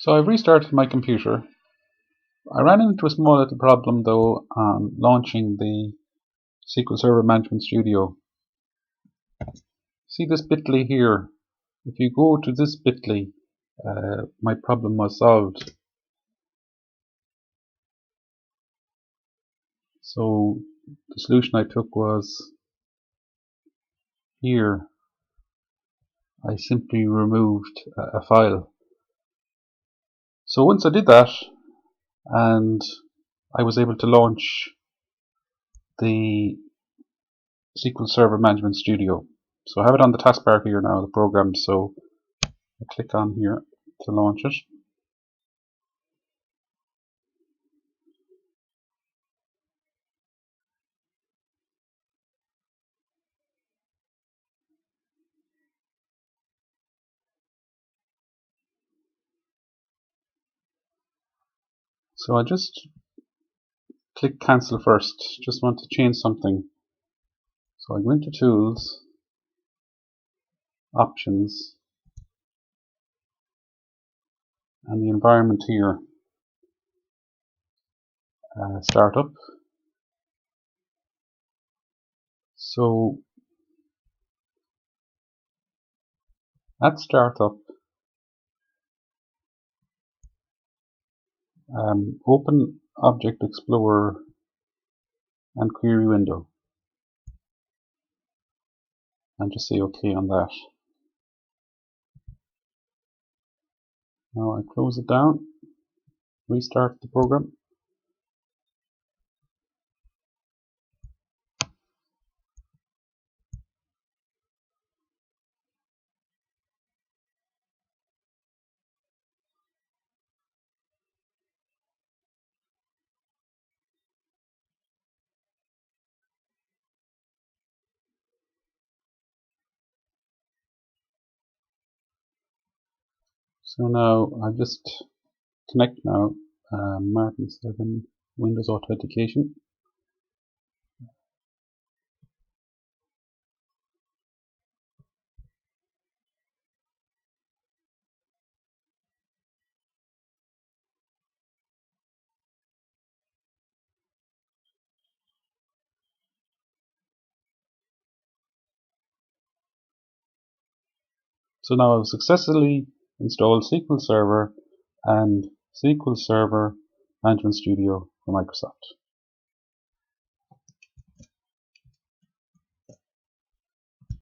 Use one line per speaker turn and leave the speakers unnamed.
So I've restarted my computer. I ran into a small little problem though on launching the SQL Server Management Studio. See this bit.ly here? If you go to this bit.ly, my problem was solved. So the solution I took was here. I simply removed a file. So once I did that, and I was able to launch the SQL Server Management Studio. So I have it on the taskbar here now, the program, so I click on here to launch it. So I just click cancel first, just want to change something. So I go into tools, options, and the environment here, startup. So at startup, open Object Explorer and query window, and just say OK on that. Now I close it down, restart the program. So now I just connect now, Martin 7 Windows Authentication. So now I've successfully installed SQL Server and SQL Server Management Studio for Microsoft.